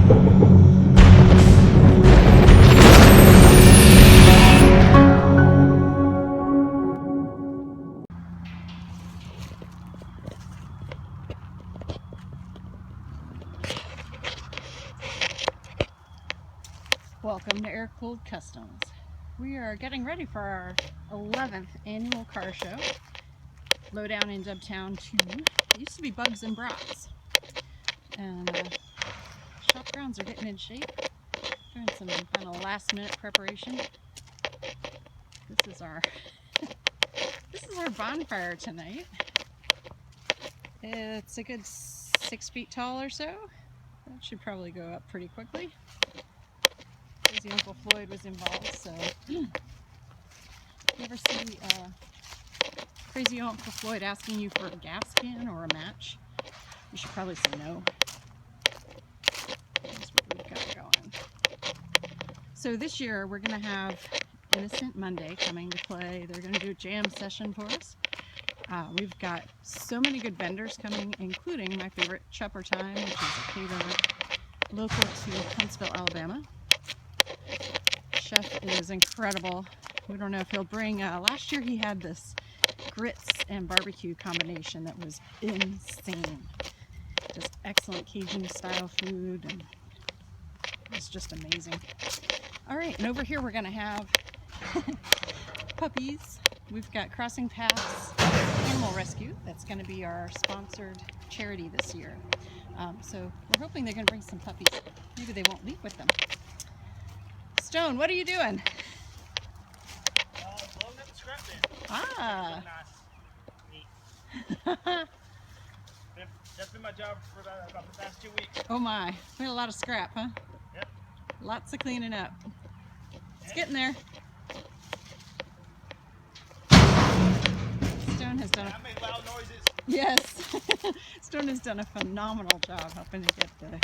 Welcome to Airkooled Kustoms. We are getting ready for our 11th annual car show. LowDown in DubTown 2. It used to be Bugs and Brats. And shop grounds are getting in shape. Doing some kind of last minute preparation. This is our bonfire tonight. It's a good 6 feet tall or so. That should probably go up pretty quickly. Crazy Uncle Floyd was involved, so you ever see Crazy Uncle Floyd asking you for a gas can or a match? You should probably say no. That's what we've got going. So this year we're going to have Innocent Monday coming to play. They're going to do a jam session for us. We've got so many good vendors coming, including my favorite Chupper Time, which is a caterer local to Huntsville, Alabama. Chef is incredible. We don't know if he'll bring, last year he had this grits and barbecue combination that was insane. Just excellent Cajun style food, and it's just amazing. All right, and over here we're gonna have puppies. We've got Crossing Paths Animal Rescue. That's gonna be our sponsored charity this year. So we're hoping they're gonna bring some puppies. Maybe they won't leave with them. Stone, what are you doing? Blowing up the scrap bin. Ah. Nice. That's been my job for about the past 2 weeks. Oh my, we had a lot of scrap, huh? Yep. Lots of cleaning up. It's getting there. Stone has done I made loud noises. Yes. Stone has done a phenomenal job helping to get the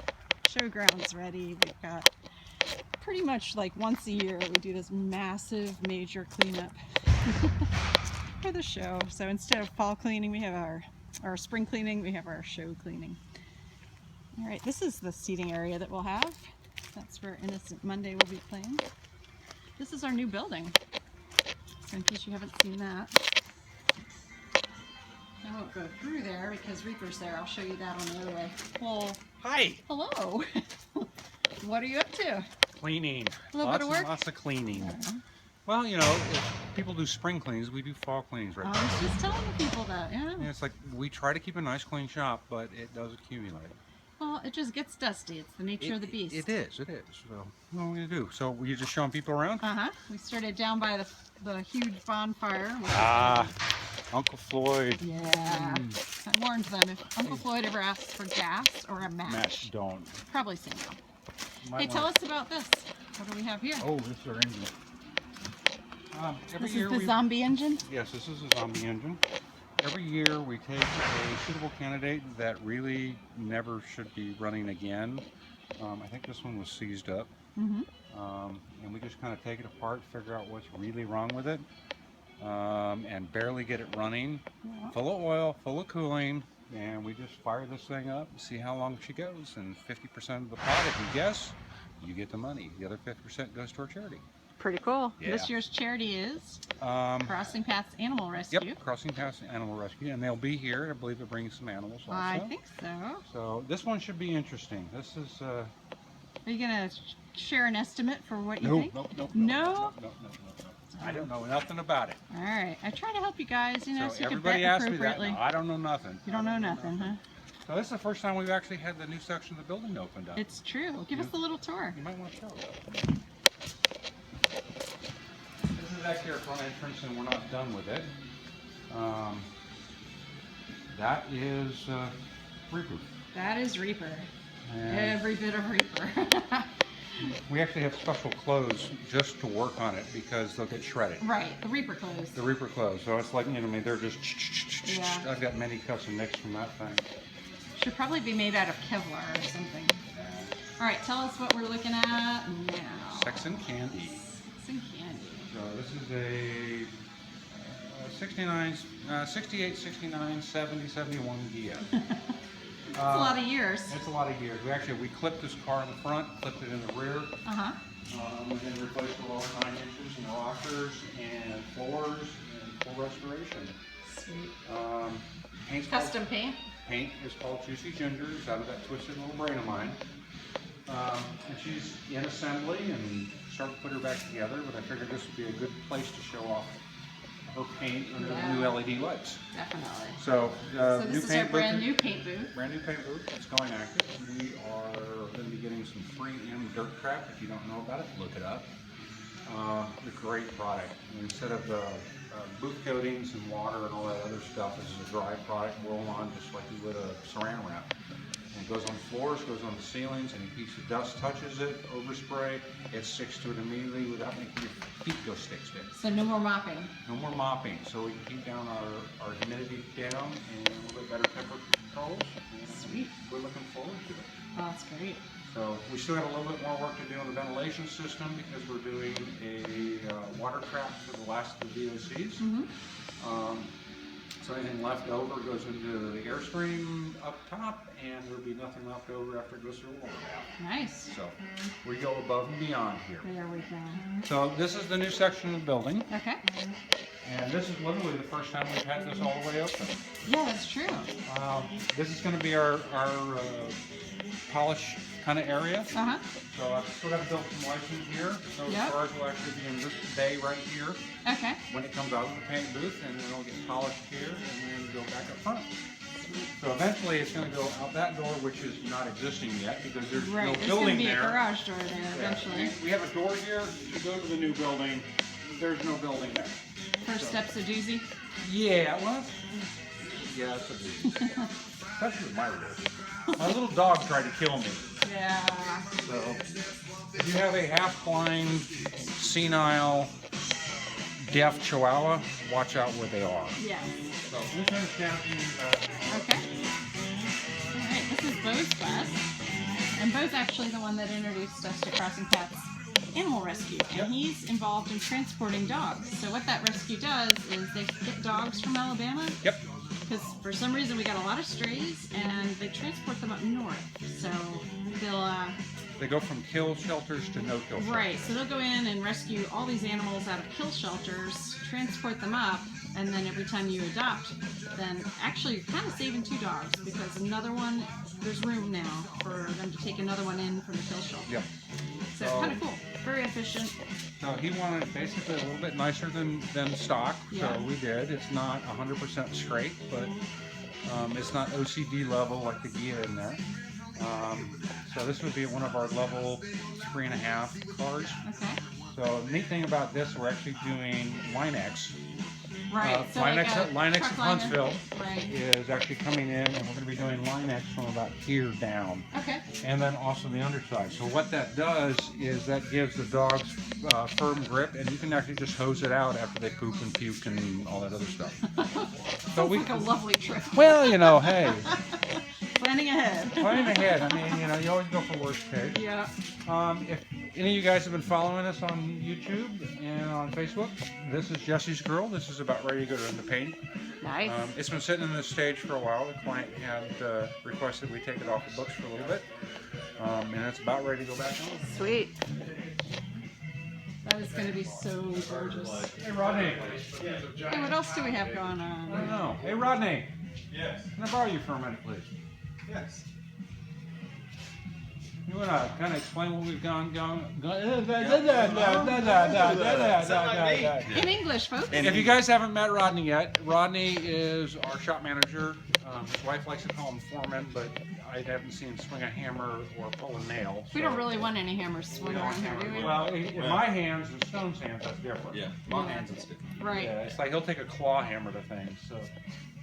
showgrounds ready. We've got pretty much like once a year we do this massive major cleanup for the show. So instead of fall cleaning, we have our spring cleaning, we have our show cleaning. All right, this is the seating area that we'll have. That's where Innocent Monday will be playing. This is our new building, so in case you haven't seen that. I won't go through there because Reaper's there. I'll show you that on the other way. Well, hi. Hello. What are you up to? Cleaning. A little bit of work? Lots of cleaning. Well, you know, if people do spring cleans, we do fall cleans right now. I was just telling the people that, yeah. Yeah, it's like we try to keep a nice clean shop, but it does accumulate. Well, it just gets dusty. It's the nature of the beast. It is. So, what are we going to do? So, you're just showing people around? Uh-huh. We started down by the huge bonfire. Uncle Floyd. Yeah. I warned them, if Uncle Floyd ever asks for gas or a match, don't. probably say no. Hey, tell us about this. What do we have here? Oh, this is our engine. This is the zombie engine? Yes, this is a zombie engine. Every year we take a suitable candidate that really never should be running again. I think this one was seized up. Mm-hmm. And we just kind of take it apart, figure out what's really wrong with it, and barely get it running. Yeah. Full of oil, full of cooling, and we just fire this thing up and see how long she goes. And 50% of the pot, if you guess, you get the money. The other 50% goes to our charity. Pretty cool. Yeah. This year's charity is Crossing Paths Animal Rescue. Yep, Crossing Paths Animal Rescue, and they'll be here. I believe they're bringing some animals also. I think so. So this one should be interesting. This is. Are you gonna share an estimate for what you think? No. I don't know nothing about it. All right, I try to help you guys. You know, so you can bet everybody asks me that. appropriately. No, I don't know nothing. You don't know nothing, huh? So this is the first time we've actually had the new section of the building opened up. It's true. Give us a little tour. You might want to show it. This is actually our front entrance, and we're not done with it. That is Reaper. That is Reaper. And every bit of Reaper. we actually have special clothes just to work on it because they'll get shredded. Right, the Reaper clothes. The Reaper clothes. So it's like, you know, I mean, they're just. Yeah. I've got many custom nicks from that thing. Should probably be made out of Kevlar or something. All right, tell us what we're looking at now. Sex and Candy. Sex and Candy. So this is a 68, 69, 70, 71 Gia. That's a lot of years. It's a lot of years. We clipped this car in the front, clipped it in the rear. And then replaced the lower 9 inches and rockers and floors and full restoration. Sweet. Custom paint? Paint is called Juicy Ginger. It's out of that twisted little brain of mine. And she's in assembly and starting to put her back together, but I figured this would be a good place to show off her paint under the new LED lights. Definitely. So this is our brand new paint booth. Brand new paint booth. It's going active. We are going to be getting some free dirt trap. If you don't know about it, look it up. A great product. Instead of the booth coatings and water and all that other stuff, this is a dry product, roll on just like you would a saran wrap. And it goes on floors, goes on the ceilings, any piece of dust touches it, overspray, it sticks to it immediately without making your feet go stick. So no more mopping. No more mopping, so we can keep down our humidity down and a little bit better temperature controls. Sweet. We're looking forward to it. Oh, that's great. So we still have a little bit more work to do on the ventilation system because we're doing a water trap for the last of the VOCs. So anything left over goes into the airstream up top, and there'll be nothing left over after it goes through the water bath. Nice. So we go above and beyond here. There we go. So this is the new section of the building. Okay. And this is literally the first time we've had this all the way open. Yeah, that's true. This is going to be our polish kind of area. So I've still got to build some lighting here. So the cars will actually be in this bay right here. Okay. When it comes out of the paint booth, and then it'll get polished here, and then go back up front. So eventually it's going to go out that door, which is not existing yet because there's no building there. There's going to be a garage door there eventually. We have a door here to go to the new building. There's no building there. First step's a doozy? Yeah, well, yeah, it's a doozy. That's what my rule. My little dog tried to kill me. Yeah. So, if you have a half-blind, senile, deaf Chihuahua, watch out where they are. Yeah. So, this one's down Okay. Alright, this is Bo's bus. And Bo's actually the one that introduced us to Crossing Paths Animal Rescue. And he's involved in transporting dogs. So what that rescue does is they get dogs from Alabama. Yep. Because for some reason we got a lot of strays, and they transport them up north. So they go from kill shelters to no-kill shelters. Right, so they'll go in and rescue all these animals out of kill shelters, transport them up, and then every time you adopt, then actually you're kind of saving 2 dogs, because another one, there's room now for them to take another one in from the kill shelter. Yep. So kind of cool, very efficient. So he wanted basically a little bit nicer than stock, so we did. It's not 100% straight, but it's not OCD level like the Gia in there. So this would be one of our level 3.5 cars. Okay. So the neat thing about this, we're actually doing Line X. Right. So Line X of Huntsville right. is actually coming in, and we're going to be doing Line X from about here down. Okay. And then also the underside. So what that does is that gives the dogs firm grip, and you can actually just hose it out after they poop and puke and all that other stuff. So like a lovely trip. Well, you know, hey. Planning ahead. Planning ahead. I mean, you know, you always go for worst case. Yeah. If any of you guys have been following us on YouTube and on Facebook, this is Jesse's Grill. This is about ready to go into paint. Nice. It's been sitting in this stage for a while. The client had requested we take it off the books for a little bit. And it's about ready to go back on. Sweet. That is going to be so gorgeous. Hey, Rodney. Hey, what else do we have going on? I don't know. Hey, Rodney. Yes. Can I borrow you for a minute, please? Yes. You want to kind of explain what we've gone? In English, folks. If you guys haven't met Rodney yet, Rodney is our shop manager. His wife likes to call him foreman, but I haven't seen him swing a hammer or pull a nail. We don't really want any hammers swung around here, do we? Well, in my hands and Stone's hands, that's different. Yeah, my hands it's different. Right. Yeah, it's like he'll take a claw hammer to things. So,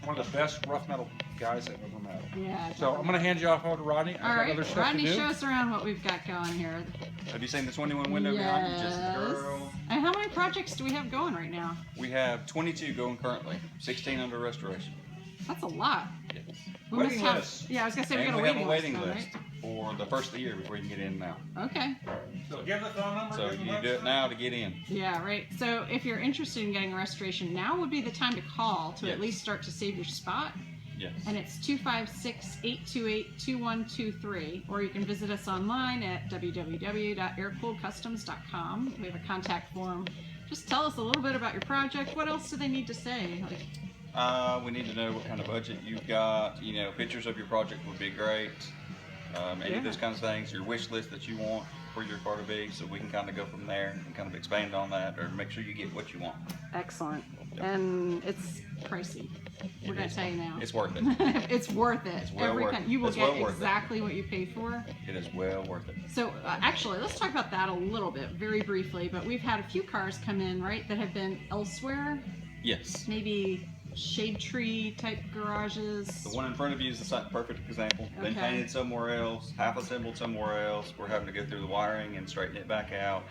one of the best rough metal guys I've ever met. Yeah. So I'm gonna hand you off over to Rodney. All right, Rodney, show us around what we've got going here. Have you seen the 21 window behind you? Just the girl. And how many projects do we have going right now? We have 22 going currently, 16 under restoration. That's a lot. Yes. We Waiting must have, list. yeah, I was gonna say And we got a waiting list right? for the first of the year before you can get in now. Okay. So give the phone number. So you do it now to get in. Yeah, right. So if you're interested in getting a restoration, now would be the time to call to Yes. at least start to save your spot. Yes. And it's 256-828-2123. Or you can visit us online at www.airkooledkustoms.com. We have a contact form. Just tell us a little bit about your project. What else do they need to say? We need to know what kind of budget you've got. You know, pictures of your project would be great. Any of those kinds of things, your wish list that you want for your car to be, so we can kind of go from there and kind of expand on that, or make sure you get what you want. Excellent. Yep. And it's pricey. We're going to tell you now. It's worth it. It's worth it. It's well worth it. You will It's get well worth exactly what you pay for. It is well worth it. So actually, let's talk about that a little bit, very briefly. But we've had a few cars come in, right, that have been elsewhere. Yes. Maybe shade tree type garages. The one in front of you is the perfect example. Been Okay. painted somewhere else, half assembled somewhere else. We're having to go through the wiring and straighten it back out.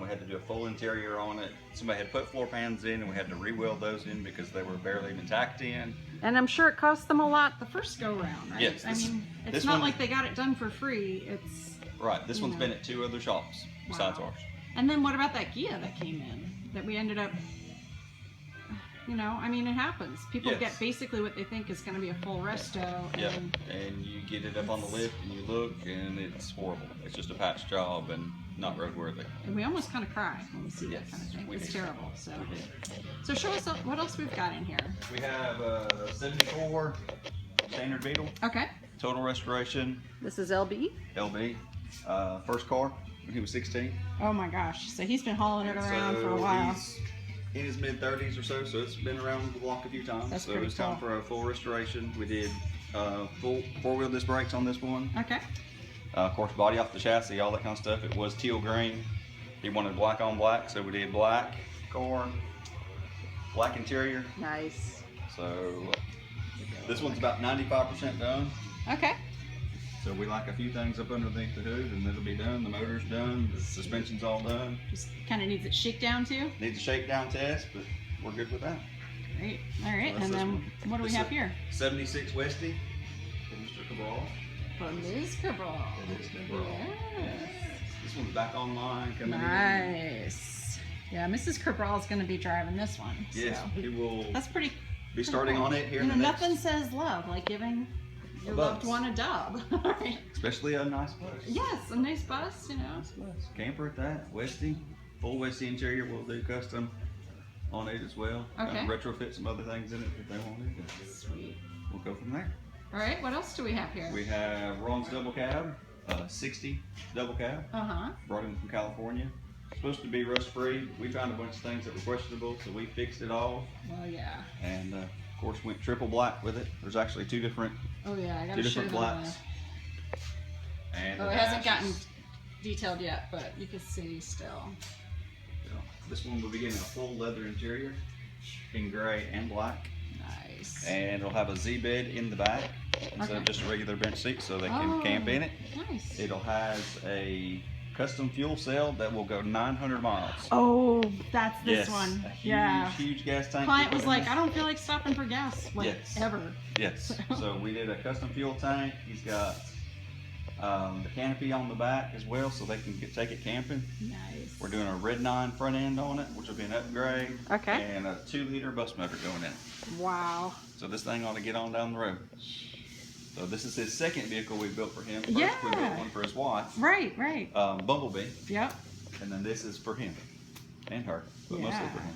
We had to do a full interior on it. Somebody had put floor pans in, and we had to re-weld those in because they were barely even tacked in. And I'm sure it cost them a lot the first go round, right? Yes, I mean, it's this not one- like they got it done for free. It's Right. This one's know. been at 2 other shops besides Wow. ours. And then what about that Gia that came in that we ended up? You know, I mean, it happens. People Yes. get basically what they think is going to be a full resto. Yep. And And you get it up on the lift, and you look, and it's horrible. It's just a patch job and not roadworthy. And we almost kind of cry when we see that Yes, kind of thing. we It's do. terrible. So, We did. so show us what else we've got in here. We have a 74 standard Beetle, Okay, total restoration, this is LB. LB. First car when he was 16. Oh my gosh! So he's been hauling it around for a while. He's in his mid-30s or so it's been around the block a few times. That's so pretty it's time cool. for a full restoration. We did full 4-wheel disc brakes on this one. Okay. Of course, body off the chassis, all that kind of stuff. It was teal green. He wanted black on black, so we did black car, black interior. Nice. So this one's about 95% done. Okay. So we like a few things up underneath the hood, and it'll be done. The motor's done, the suspension's all done. Just kind of needs it shakedown too. Needs a shakedown test, but we're good with that. Great. All right. That's And this then one. what do we This have is here? 76 Westie for Mr. Cabral. For Ms. Cabral. Ms. Cabral. Yes. This one's back online, coming in. Nice. Yeah, Mrs. Cabral is going to be driving this one. Yes, so. he will That's pretty. be starting cool. on it here You in know, the next, nothing says love like giving your A loved bus. one a dub. Right? especially a nice bus. Yes, a nice bus, you know. Nice bus. Camper at that, Westie, full Westie interior. We'll do custom on it as well. Okay. Retrofit some other things in it if they wanted. Sweet. We'll go from there. All right, what else do we have here? We have Ron's double cab, 60 double cab, Uh-huh. brought in from California. Supposed to be rust free. We found a bunch of things that were questionable, so we fixed it all. Well, yeah. And of course went triple black with it. There's actually two different Oh, yeah, I got to show different them. blacks. And Oh, the it hasn't dash gotten is- detailed yet, but you can see still. you know, this one will be getting a full leather interior in gray and black. Nice. And it'll have a Z bed in the back instead Okay. of just a regular bench seat, so they can Oh, camp in it. Nice. It'll has a custom fuel cell that will go 900 miles. Oh, that's this Yes, one. a huge, Yeah. huge gas tank. Client we was put in like, this. I don't feel like stopping for gas, like, Yes. ever. Yes. So we did a custom fuel tank. He's got the canopy on the back as well, so they can take it camping. Nice. We're doing a Red 9 front end on it, which will be an upgrade. Okay. And a 2-liter bus motor going in it. Wow. So this thing ought to get on down the road. So this is his second vehicle we built for him. First we Yeah. built one for his wife, Right, right. Bumblebee, Yep. and then this is for him and her, but mostly Yeah. for him.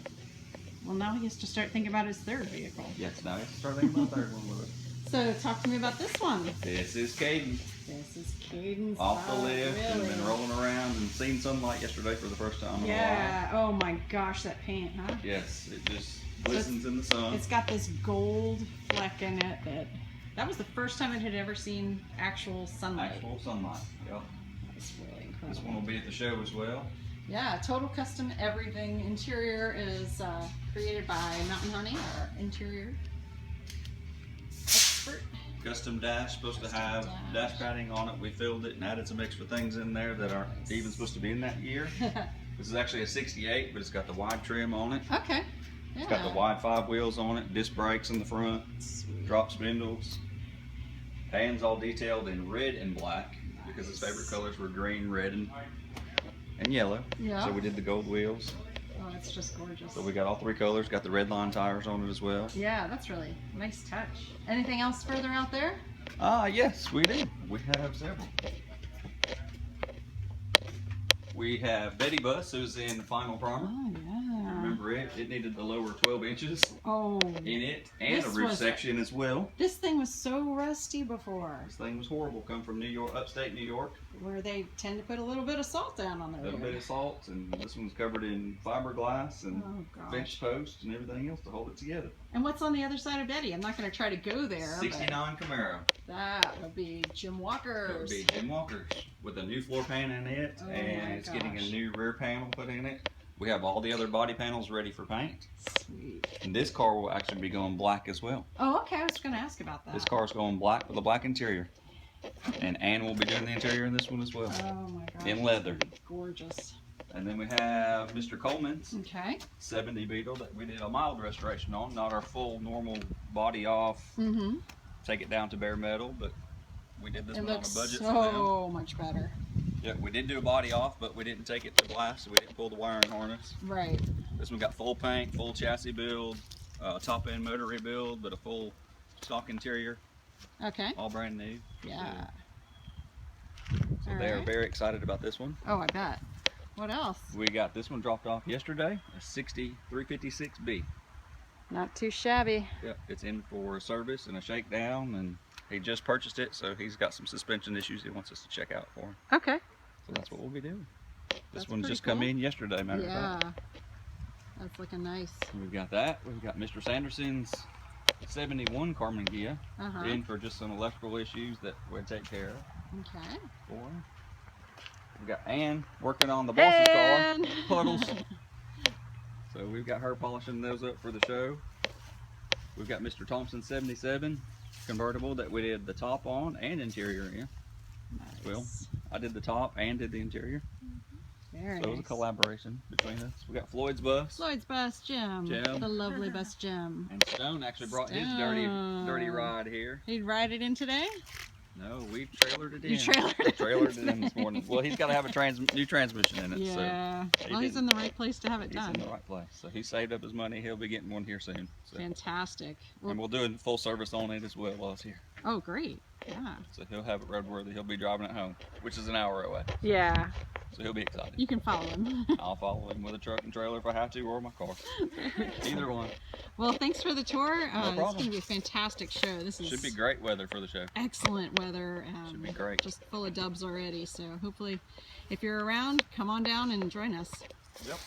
Well, now he has to start thinking about his third vehicle. Yes, now let's start thinking about the third one with it. So talk to me about this one. This is Caden, This is Caden's. off the lift and really? been rolling around and seen sunlight yesterday for the first time in a while. Yeah. Oh my gosh, that paint, huh? Yes, it just glistens in the sun. It's got this gold fleck in it that was the first time it had ever seen actual sunlight. Actual sunlight. Yep. It's really This incredible. one will be at the show as well. Yeah, total custom everything. Interior is created by Mountain Honey, our interior expert. Custom dash, supposed to have dash padding on it. We filled it and added some extra things in there that aren't even supposed to be in that year. This is actually a 68, but it's got the wide trim on it. Okay. Yeah. It's got the wide 5 wheels on it, disc brakes in the front, Sweet. drop spindles. Hands all detailed in red and black because his favorite colors were green, red, and yellow. Yeah. So we did the gold wheels. Oh, it's just gorgeous. So we got all 3 colors. Got the red line tires on it as well. Yeah, that's really nice touch. Anything else further out there? Yes, we do. We have several. We have Betty Bus, who's in the final primer. Oh, yeah. Remember it? It needed the lower 12 inches Oh. in it, and a This roof was- section as well. This thing was so rusty before, This thing was horrible. Come from New York, upstate New York. where they tend to put a little bit of salt down on A their little bit rear. of salt, and this one's covered in fiberglass and Oh, gosh. bench posts and everything else to hold it together. And what's on the other side of Betty? I'm not going to try to go there. 69 Camaro. But that would be Jim Walker's. That would be Jim Walker's with a new floor pan in it, Oh and my it's getting a gosh. new rear panel put in it. We have all the other body panels ready for paint. Sweet. And this car will actually be going black as well. Oh, okay. I was going to ask about that. This car's going black with a black interior. And Ann will be doing the interior in this one as well. Oh my gosh. In leather. Gorgeous. And then we have Mr. Coleman's Okay. 70 Beetle that we did a mild restoration on, not our full normal body off, Mm-hmm. take it down to bare metal, but we did this It one on a looks budget for them. so much better. Yeah, we did do a body off, but we didn't take it to blast, so we didn't pull the wiring harness. Right. This one got full paint, full chassis build, top end motor rebuild, but a full stock interior, Okay. all brand new. Yeah. So All they are right. very excited about this one. Oh, I bet. What else? We got this one dropped off yesterday, a 6356B. Not too shabby. Yep, it's in for a service and a shakedown, and he just purchased it, so he's got some suspension issues he wants us to check out for him. Okay. So that's what we'll be doing. This That's one's pretty just come cool. in yesterday, matter of Yeah. fact. That's looking nice. We've got that. We've got Mr. Sanderson's 71 Carmen Gia Uh-huh. in for just some electrical issues that we'll take care of Okay. for him. We've got Ann working on the boss's Ann! car, Puddles. So we've got her polishing those up for the show. We've got Mr. Thompson 77 convertible that we did the top on and interior in. Nice. Well, I did the top and did the interior. Very So it was a nice. collaboration between us. We got Floyd's bus. Floyd's bus, Jim. Jim. The lovely bus, Jim. And Stone actually brought his dirty Stone. ride here. He'd ride it in today? No, we trailered it in. You trailered it Trailered it in this morning. Well, he's got to have a new transmission in it. Yeah. So Well, he's didn't- in the right place to have it he's done. in the right place. So he saved up his money. He'll be getting one here soon. So. Fantastic. And we'll do a full service on it as well while it's here. Oh, great. Yeah. So he'll have it roadworthy. He'll be driving it home, which is an hour away. Yeah. So he'll be excited. You can follow him. I'll follow him with a truck and trailer if I have to, or my car. Either one. Well, thanks for the tour. It's problem. going to be a fantastic show. This is Should be great weather for the show. excellent weather. Should be great. Just full of dubs already. So hopefully, if you're around, come on down and join us. Yep.